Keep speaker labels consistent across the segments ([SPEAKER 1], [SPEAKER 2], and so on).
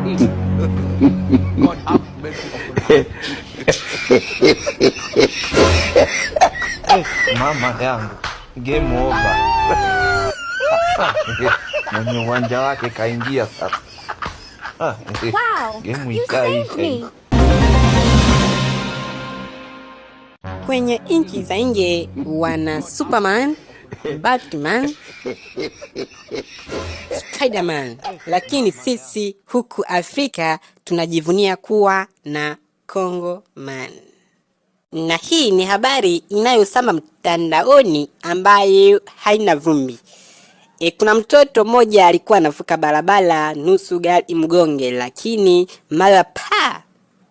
[SPEAKER 1] God have mercy upon us. Mama yangu, game over. Mwenye uwanja wake kaingia sasa.
[SPEAKER 2] Wow,
[SPEAKER 1] game
[SPEAKER 2] you saved me.
[SPEAKER 3] Kwenye nchi za nje wana Superman, Batman, Spiderman, lakini sisi huku Afrika tunajivunia kuwa na Congo Man. Na hii ni habari inayosamba mtandaoni ambayo haina vumbi. Kuna mtoto mmoja alikuwa anavuka barabara nusu gari mgonge, lakini mara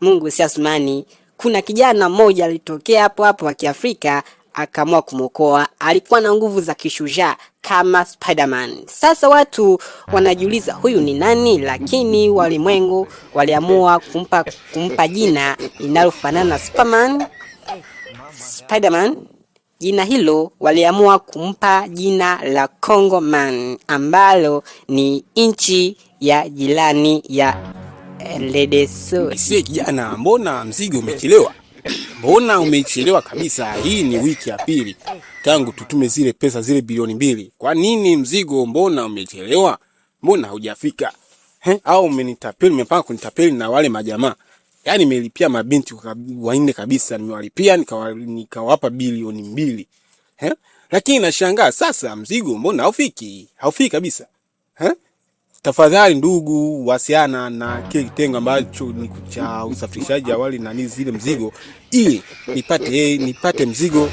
[SPEAKER 3] Mungu si Asmani, kuna kijana mmoja alitokea hapo wa Kiafrika akaamua kumwokoa. Alikuwa na nguvu za kishujaa kama Spiderman. Sasa watu wanajiuliza huyu ni nani, lakini walimwengu waliamua kumpa jina linalofanana na Superman, Spiderman. Jina hilo waliamua kumpa jina la Congo Man, ambalo ni nchi ya jirani ya Lesotho.
[SPEAKER 4] Isi kijana, mbona mzigo umechelewa? Mbona umechelewa kabisa? Hii ni wiki ya pili tangu tutume zile pesa zile bilioni 2. Kwa nini mzigo mbona umechelewa? Mbona hujafika? Au umenitapeli, umepanga kunitapeli na wale majamaa? Yaani nimelipia mabinti wanne kabisa, nimewalipia nikawapa bilioni 2. Lakini nashangaa sasa mzigo mbona haufiki? Haufiki kabisa. Tafadhali ndugu, wasiana na kile kitengo ambacho ni cha usafirishaji awali na zile mzigo ili nipate mzigo,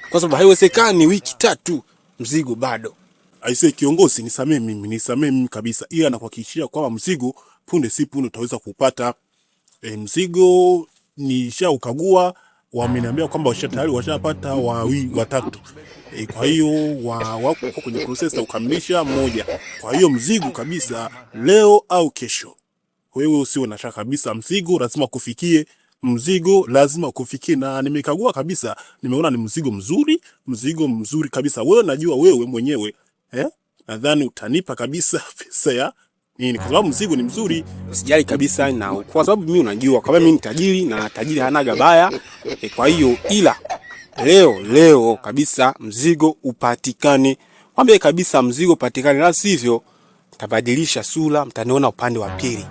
[SPEAKER 4] kwa sababu haiwezekani wiki 3 mzigo bado.
[SPEAKER 5] Aisee kiongozi, nisamee mimi kabisa, ila nakuhakikishia kwamba mzigo punde si punde utaweza kupata. Mzigo nishaukagua, wameniambia kwamba tayari washapata watatu. Kwa hiyo wako kwenye process ya kukamilisha mmoja. Kwa hiyo mzigo kabisa leo au kesho. Wewe usiwe na shaka kabisa, mzigo lazima kufikie. Mzigo lazima kufikie, na nimekagua kabisa, nimeona ni mzigo mzuri kabisa. Wewe najua wewe mwenyewe nadhani utanipa kabisa pesa ya nini, kwa sababu mzigo ni mzuri.
[SPEAKER 4] Usijali kabisa, na kwa sababu mimi unajua kama mimi ni tajiri na tajiri hana gabaya. Kwa hiyo ila leo kabisa mzigo upatikane. Mwambie kabisa mzigo upatikane, la sivyo tabadilisha sura, mtaniona upande wa pili.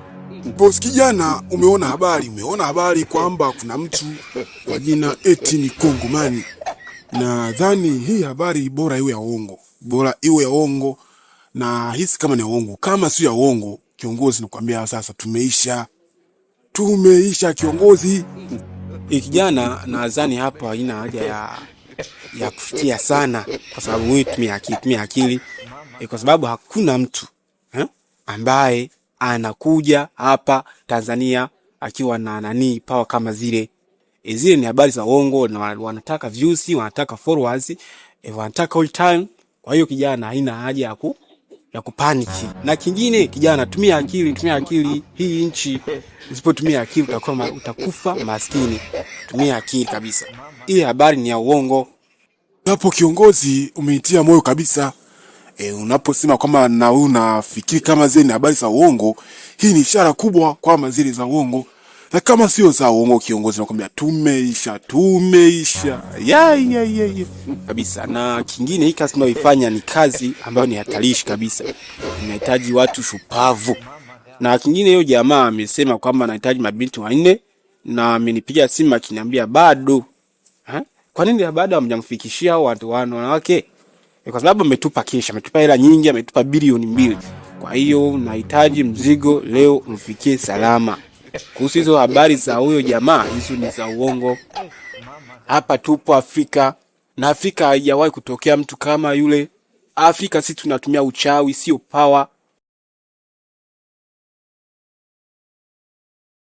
[SPEAKER 5] Boss kijana, umeona habari kwamba kuna mtu kwa jina eti ni Congo Man. Nadhani hii habari bora iwe ya uongo, na hisi kama ni uongo. Kama sio ya uongo, kiongozi, nakwambia sasa tumeisha kiongozi.
[SPEAKER 4] Kijana, nadhani hapa haina haja ya kufikia sana, kwa sababu wewe tumia akili. Kwa sababu hakuna mtu ambaye anakuja hapa Tanzania akiwa na power kama zile. Zile ni habari za uongo, na wanataka views, wanataka followers, wanataka all time. Kwa hiyo kijana, haina haja ya kupaniki. Na kingine kijana, tumia akili. Hii nchi usipotumia akili utakufa maskini. Tumia akili kabisa. Hii habari ni ya uongo.
[SPEAKER 5] Hapo kiongozi, umeitia moyo kabisa. Unaposema kwamba na unafikiri kama zile ni habari za uongo, hii ni ishara kubwa kwamba zile za uongo. Na kama sio za uongo kiongozi, nakwambia tumeisha.
[SPEAKER 4] Kabisa. Na kingine, hii kazi tunayoifanya ni kazi ambayo ni hatarishi kabisa. Inahitaji watu shupavu. Na kingine, hiyo jamaa amesema kwamba anahitaji mabinti 4, na amenipigia simu akiniambia bado. Kwa nini bado hamjamfikishia hao watu wanawake? Kwa sababu ametupa hela nyingi, ametupa bilioni 2. Kwa hiyo nahitaji mzigo leo mfikie salama. Kuhusu hizo habari za huyo jamaa, hizo ni za uongo. Hapa tupo Afrika, na Afrika haijawahi kutokea mtu kama yule. Afrika sisi tunatumia uchawi, sio power.